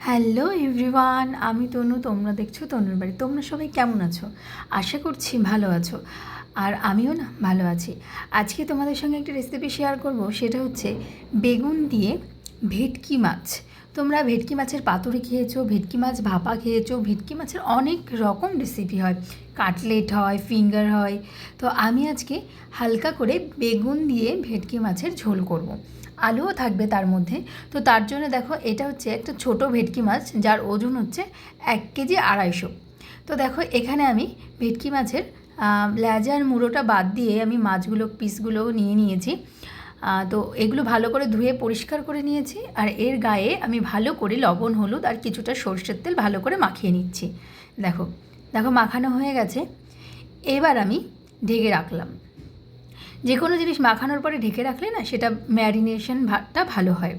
Hello everyone, আমি তনু। তোমরা দেখছো তনুর বাড়ি। তোমরা সবাই কেমন আছো? আশা করছি ভালো আছো। আর আমিও না ভালো আছি। আজকে তোমাদের সঙ্গে একটা রেসিপি শেয়ার করব, সেটা হচ্ছে বেগুন দিয়ে ভেটকি মাছ। তোমরা ভেটকি মাছের পাতুরি খেয়েছো, ভেটকি মাছ ভাপা খেয়েছো, ভেটকি মাছের অনেক রকম রেসিপি হয়, কাটলেট হয়, ফিঙ্গার হয়। তো আমি আজকে হালকা করে বেগুন দিয়ে ভেটকি মাছের ঝোল করব। আলুও থাকবে তার মধ্যে। তো তার জন্য দেখো, এটা হচ্ছে একটা ছোট ভেটকি মাছ, যার ওজন হচ্ছে 1 কেজি 250। তো দেখো, এখানে আমি ভেটকি মাছের লেজার মুড়োটা বাদ দিয়ে আমি মাছগুলো পিসগুলো নিয়ে নিয়েছি। তো এগুলো ভালো করে ধুয়ে পরিষ্কার করে নিয়েছি। আর এর গায়ে আমি ভালো করে লবণ, হলুদ আর কিছুটা সর্ষের তেল ভালো করে মাখিয়ে নিচ্ছি। দেখো দেখো মাখানো হয়ে গেছে। এবার আমি ঢেকে রাখলাম। যে কোনো জিনিস মাখানোর পরে ঢেকে রাখলে না, সেটা ম্যারিনেশন ভাতটা ভালো হয়।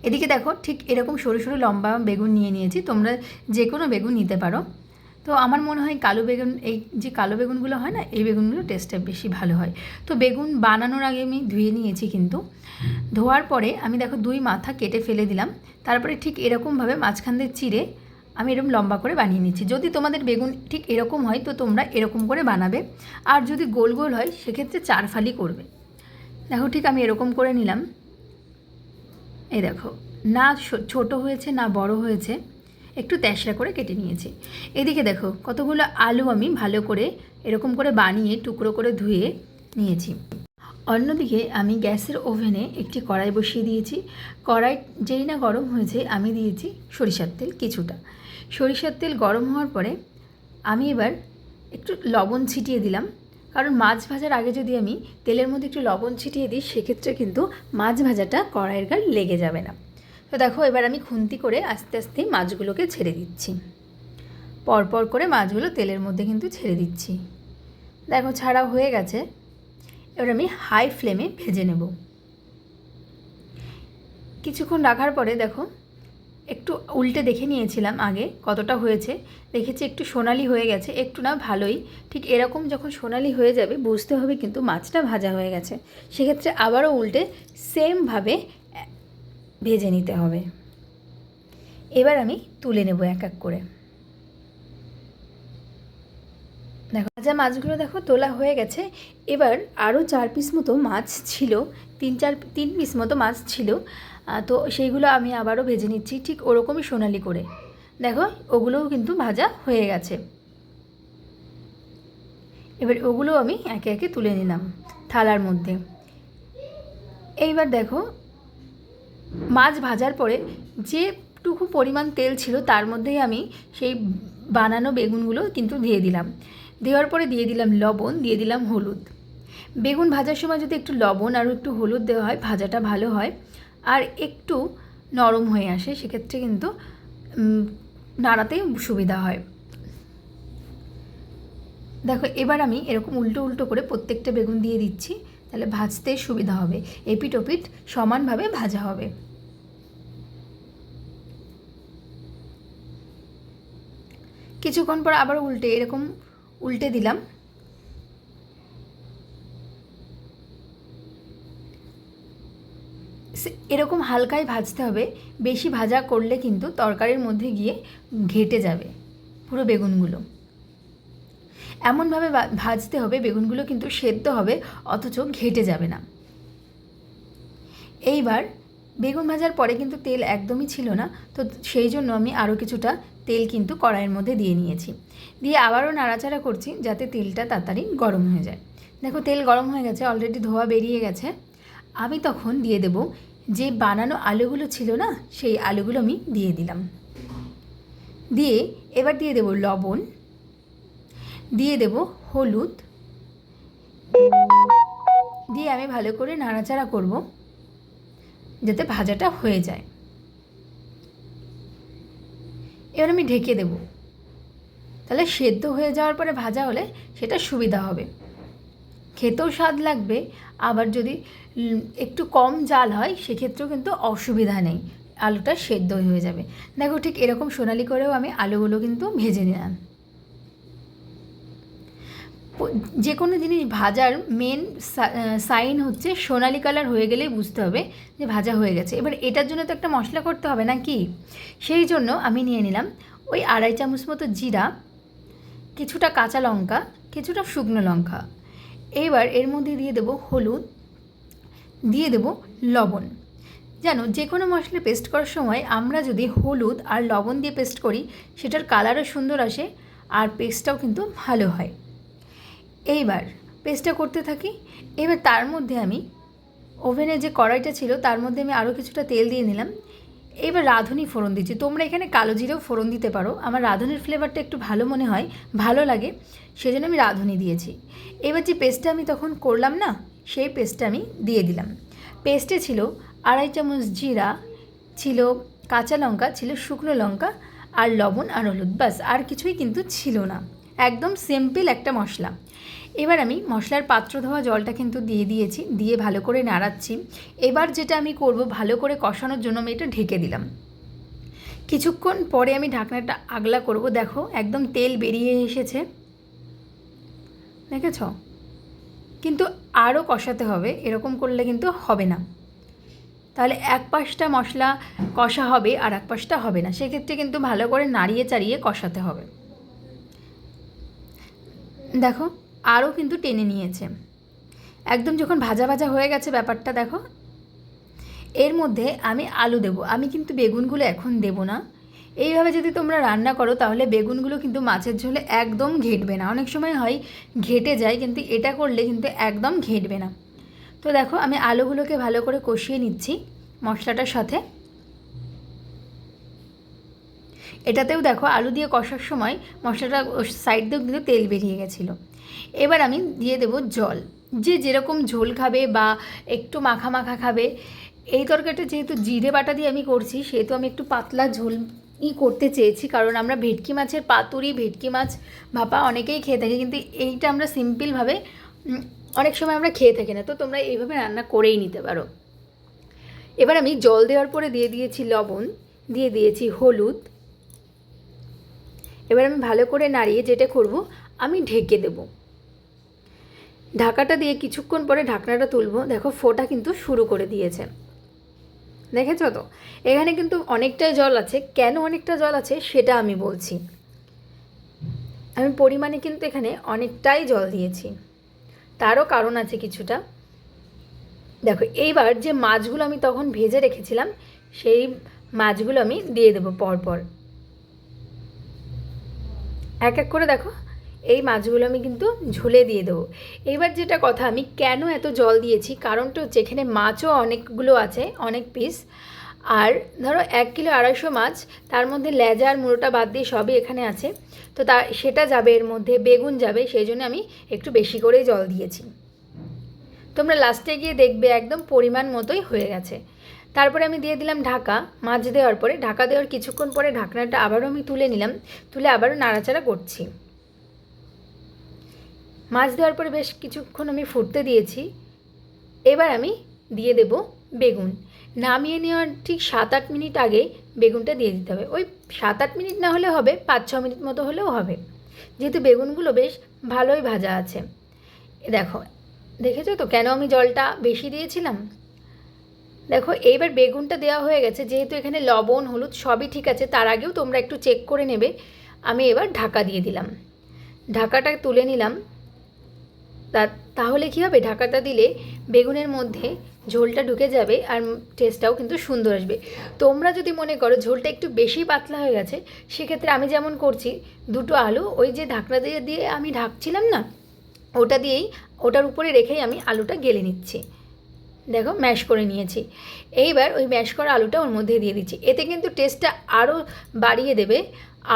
এদিকে দেখো, ঠিক এরকম সরু সরু লম্বা বেগুন নিয়ে নিয়েছি। তোমরা যে কোনো বেগুন নিতে পারো। তো আমার মনে হয় কালো বেগুন, এই যে কালো বেগুনগুলো হয় না, এই বেগুনগুলো টেস্টটা বেশি ভালো হয়। তো বেগুন বানানোর আগে আমি ধুয়ে নিয়েছি, কিন্তু ধোয়ার পরে আমি দেখো 2 মাথা কেটে ফেলে দিলাম। তারপরে ঠিক এরকমভাবে মাঝখান দিয়ে চিড়ে আমি এরকম লম্বা করে বানিয়ে নিচ্ছি। যদি তোমাদের বেগুন ঠিক এরকম হয় তো তোমরা এরকম করে বানাবে, আর যদি গোল গোল হয় সেক্ষেত্রে 4 ফালি করবে। দেখো, ঠিক আমি এরকম করে নিলাম। এই দেখো, না ছোট হয়েছে না বড় হয়েছে, একটু তেশরা করে কেটে নিয়েছি। এদিকে দেখো, কতগুলো আলু আমি ভালো করে এরকম করে বানিয়ে টুকরো করে ধুয়ে নিয়েছি। অন্যদিকে আমি গ্যাসের ওভেনে একটি কড়াই বসিয়ে দিয়েছি। কড়াই যেই না গরম হয়েছে, আমি দিয়েছি সরিষার তেল কিছুটা। সরিষার তেল গরম হওয়ার পরে আমি এবার একটু লবণ ছিটিয়ে দিলাম, কারণ মাছ ভাজার আগে যদি আমি তেলের মধ্যে একটু লবণ ছিটিয়ে দিই, সেক্ষেত্রে কিন্তু মাছ ভাজাটা কড়াইয়ের গায়ে লেগে যাবে না। তো দেখো, এবার আমি খুন্তি করে আস্তে আস্তে মাছগুলোকে ছেড়ে দিচ্ছি। পরপর করে মাছগুলো তেলের মধ্যে কিন্তু ছেড়ে দিচ্ছি। দেখো, ছাড়া হয়ে গেছে। এবার আমি হাই ফ্লেমে ভেজে নেব। কিছুক্ষণ রাখার পরে দেখো, একটু উল্টে দেখে নিয়েছিলাম আগে কতটা হয়েছে। দেখেছি একটু সোনালি হয়ে গেছে, একটু না ভালোই। ঠিক এরকম যখন সোনালি হয়ে যাবে, বুঝতে হবে কিন্তু মাছটা ভাজা হয়ে গেছে। সেক্ষেত্রে আবারও উল্টে সেমভাবে ভেজে নিতে হবে। এবার আমি তুলে নেব এক এক করে। দেখো, ভাজা মাছগুলো দেখো তোলা হয়ে গেছে। এবার আরও 4 পিস মতো মাছ ছিল, 3 পিস মতো মাছ ছিল। তো সেইগুলো আমি আবারও ভেজে নিচ্ছি, ঠিক ওরকমই সোনালি করে। দেখো, ওগুলোও কিন্তু ভাজা হয়ে গেছে। এবার ওগুলো আমি একে একে তুলে নিলাম থালার মধ্যে। এইবার দেখো, মাছ ভাজার পরে যেটুকু পরিমাণ তেল ছিল, তার মধ্যেই আমি সেই বানানো বেগুনগুলো কিন্তু দিয়ে দিলাম। দেওয়ার পরে দিয়ে দিলাম লবণ, দিয়ে দিলাম হলুদ। বেগুন ভাজার সময় যদি একটু লবণ আর একটু হলুদ দেওয়া হয়, ভাজাটা ভালো হয় আর একটু নরম হয়ে আসে। সেক্ষেত্রে কিন্তু নাড়াতেই সুবিধা হয়। দেখো, এবার আমি এরকম উল্টো উল্টো করে প্রত্যেকটা বেগুন দিয়ে দিচ্ছি, তাহলে ভাজতে সুবিধা হবে। এপিট ওপিট সমানভাবে ভাজা হবে। কিছুক্ষণ পর আবার এরকম উল্টে দিলাম। এরকম হালকাই ভাজতে হবে। বেশি ভাজা করলে কিন্তু তরকারির মধ্যে গিয়ে ঘেটে যাবে পুরো বেগুনগুলো। এমনভাবে ভাজতে হবে বেগুনগুলো কিন্তু সেদ্ধ হবে, অথচ ঘেটে যাবে না। এইবার বেগুন ভাজার পরে কিন্তু তেল একদমই ছিল না, তো সেই জন্য আমি আরও কিছুটা তেল কিন্তু কড়াইয়ের মধ্যে দিয়ে নিয়েছি। দিয়ে আবারও নাড়াচাড়া করছি, যাতে তেলটা তাড়াতাড়ি গরম হয়ে যায়। দেখো, তেল গরম হয়ে গেছে, অলরেডি ধোয়া বেরিয়ে গেছে। আমি তখন দিয়ে দেব যে বানানো আলুগুলো ছিল না, সেই আলুগুলো আমি দিয়ে দিলাম। দিয়ে এবার দিয়ে দেব লবণ, দিয়ে দেব হলুদ, দিয়ে আমি ভালো করে নাড়াচাড়া করব, যাতে ভাজাটা হয়ে যায়। এবার আমি ঢেকে দেব, তাহলে সেদ্ধ হয়ে যাওয়ার পরে ভাজা হলে সেটা সুবিধা হবে, খেতেও স্বাদ লাগবে। আবার যদি একটু কম জাল হয়, সেক্ষেত্রেও কিন্তু অসুবিধা নেই, আলুটা সেদ্ধ হয়ে যাবে। দেখো, ঠিক এরকম সোনালি করেও আমি আলুগুলো কিন্তু ভেজে নিলাম। যে কোনো জিনিস ভাজার মেন সাইন হচ্ছে সোনালি কালার হয়ে গেলেই বুঝতে হবে যে ভাজা হয়ে গেছে। এবার এটার জন্য তো একটা মশলা করতে হবে নাকি, সেই জন্য আমি নিয়ে নিলাম ওই 2.5 চামচ মতো জিরা, কিছুটা কাঁচা লঙ্কা, কিছুটা শুকনো লঙ্কা। এবার এর মধ্যে দিয়ে দেবো হলুদ, দিয়ে দেবো লবণ। জানো, যে কোনো মশলা পেস্ট করার সময় আমরা যদি হলুদ আর লবণ দিয়ে পেস্ট করি সেটার কালারও সুন্দর আসে আর পেস্টটাও কিন্তু ভালো হয়। এইবার পেস্টটা করতে থাকি। এবার তার মধ্যে আমি ওভেনে যে কড়াইটা ছিল তার মধ্যে আমি আরও কিছুটা তেল দিয়ে নিলাম। এবার রাঁধুনি ফোড়ন দিচ্ছি, তোমরা এখানে কালো জিরেও ফোড়ন দিতে পারো, আমার রাঁধুনির ফ্লেভারটা একটু ভালো মনে হয়, ভালো লাগে, সেজন্য আমি রাঁধুনি দিয়েছি। এবার যে পেস্টটা আমি তখন করলাম না, সেই পেস্টটা আমি দিয়ে দিলাম। পেস্টে ছিল 2.5 চামচ জিরা, ছিল কাঁচা লঙ্কা, ছিল শুকনো লঙ্কা আর লবণ আর হলুদ, ব্যাস, আর কিছুই কিন্তু ছিল না, একদম সিম্পল একটা মশলা। এবার আমি মশলার পাত্র ধোয়া জলটা কিন্তু দিয়ে দিয়েছি, দিয়ে ভালো করে নাড়াচ্ছি। এবার যেটা আমি করব, ভালো করে কষানোর জন্য আমি এটা ঢেকে দিলাম। কিছুক্ষণ পরে আমি ঢাকনাটা আগলা করব। দেখো একদম তেল বেরিয়ে এসেছে, দেখেছ? কিন্তু আরও কষাতে হবে, এরকম করলে কিন্তু হবে না, তাহলে এক পাশটা মশলা কষা হবে আর এক পাশটা হবে না, সেক্ষেত্রে কিন্তু ভালো করে নাড়িয়ে চাড়িয়ে কষাতে হবে। দেখো আরও কিন্তু টেনে নিয়েছে, একদম যখন ভাজা ভাজা হয়ে গেছে ব্যাপারটা দেখো। এর মধ্যে আমি আলু দেবো, আমি কিন্তু বেগুনগুলো এখন দেবো না। এইভাবে যদি তোমরা রান্না করো তাহলে বেগুনগুলো কিন্তু মাছের ঝোলে একদম ঘেটবে না, অনেক সময় হয় ঘেটে যায়, কিন্তু এটা করলে কিন্তু একদম ঘেটবে না। তো দেখো আমি আলুগুলোকে ভালো করে কষিয়ে নিচ্ছি মশলাটার সাথে। এটাতেও দেখো আলু দিয়ে কষার সময় মশলাটা সাইড দিয়েও কিন্তু তেল বেরিয়ে গেছিলো। এবার আমি দিয়ে দেবো জল, যে যেরকম ঝোল খাবে বা একটু মাখা মাখা খাবে। এই তরকারিটা যেহেতু জিরে বাটা দিয়ে আমি করছি, সেহেতু আমি একটু পাতলা ঝোলই করতে চেয়েছি, কারণ আমরা ভেটকি মাছের পাতুরি, ভেটকি মাছ ভাপা অনেকেই খেয়ে থাকি, কিন্তু এইটা আমরা সিম্পলভাবে অনেক সময় আমরা খেয়ে থাকি না, তো তোমরা এইভাবে রান্না করেই নিতে পারো। এবার আমি জল দেওয়ার পরে দিয়ে দিয়েছি লবণ, দিয়ে দিয়েছি হলুদ। এবার আমি ভালো করে নাড়িয়ে যেটা করব, আমি ঢেকে দেব। ঢাকাটা দিয়ে কিছুক্ষণ পরে ঢাকনাটা তুলবো, দেখো ফোঁটা কিন্তু শুরু করে দিয়েছে, দেখেছো তো? এখানে কিন্তু অনেকটাই জল আছে, কেন অনেকটা জল আছে সেটা আমি বলছি। আমি পরিমাণে কিন্তু এখানে অনেকটাই জল দিয়েছি, তারও কারণ আছে কিছুটা। দেখো এইবার যে মাছগুলো আমি তখন ভেজে রেখেছিলাম, সেই মাছগুলো আমি দিয়ে দেবো পরপর এক এক করে। দেখো এই মাছগুলো আমি কিন্তু ঝোলে দিয়ে দেবো। এইবার যেটা কথা, আমি কেন এত জল দিয়েছি, কারণটা হচ্ছে এখানে মাছও অনেকগুলো আছে, অনেক পিস। আর ধরো 1 কিলো 250 মাছ, তার মধ্যে লেজা আর মুড়োটা বাদ দিয়ে সবই এখানে আছে, তো সেটা যাবে এর মধ্যে, বেগুন যাবে, সেই জন্য আমি একটু বেশি করেই জল দিয়েছি। তোমরা লাস্টে গিয়ে দেখবে একদম পরিমাণ মতোই হয়ে গেছে। তারপরে আমি দিয়ে দিলাম ঢাকা। মাছ দেওয়ার পরে, ঢাকা দেওয়ার কিছুক্ষণ পরে ঢাকনাটা আবারও আমি তুলে নিলাম, তুলে আবারও নাড়াচাড়া করছি। মাছ দেওয়ার পরে বেশ কিছুক্ষণ আমি ফুটতে দিয়েছি। এবার আমি দিয়ে দেব বেগুন। নামিয়ে নেওয়ার ঠিক 7-8 মিনিট আগে বেগুনটা দিয়ে দিতে হবে। ওই 7-8 মিনিট না হলে হবে, 5-6 মিনিট মতো হলেও হবে, যেহেতু বেগুনগুলো বেশ ভালোই ভাজা আছে। দেখো, দেখেছো তো কেন আমি জলটা বেশি দিয়েছিলাম? দেখো এইবার বেগুনটা দেওয়া হয়ে গেছে, যেহেতু এখানে লবণ হলুদ সবই ঠিক আছে, তার আগেও তোমরা একটু চেক করে নেবে। আমি এবার ঢাকা দিয়ে দিলাম, ঢাকাটা তুলে নিলাম। তাহলে কী হবে, ঢাকাটা দিলে বেগুনের মধ্যে ঝোলটা ঢুকে যাবে আর টেস্টটাও কিন্তু সুন্দর আসবে। তোমরা যদি মনে করো ঝোলটা একটু বেশি পাতলা হয়ে গেছে, সেক্ষেত্রে আমি যেমন করছি, 2টো আলু ওই যে ঢাকনা দিয়ে আমি ঢাকছিলাম না, ওটা দিয়েই, ওটার উপরে রেখেই আমি আলুটা গেলে নিচ্ছি। দেখো ম্যাশ করে নিয়েছি। এইবার ওই ম্যাশ করা আলুটা ওর মধ্যে দিয়ে দিচ্ছি, এতে কিন্তু টেস্টটা আরও বাড়িয়ে দেবে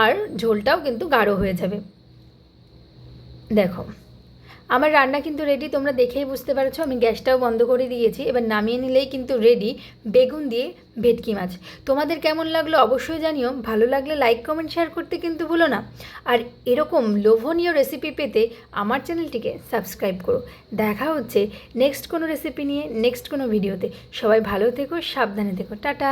আর ঝোলটাও কিন্তু গাঢ় হয়ে যাবে। দেখো আমার রান্না কিন্তু রেডি, তোমরা দেখেই বুঝতে পারছো। আমি গ্যাসটাও বন্ধ করে দিয়েছি, এবার নামিয়ে নিলেই কিন্তু রেডি বেগুন দিয়ে ভেটকি মাছ। তোমাদের কেমন লাগলো অবশ্যই জানিও, ভালো লাগলে লাইক কমেন্ট শেয়ার করতে কিন্তু ভুলো না। আর এরকম লোভনীয় রেসিপি পেতে আমার চ্যানেলটিকে সাবস্ক্রাইব করো। দেখা হচ্ছে নেক্সট কোনো রেসিপি নিয়ে, নেক্সট কোনো ভিডিওতে। সবাই ভালো থেকো, সাবধানে থেকো, টাটা।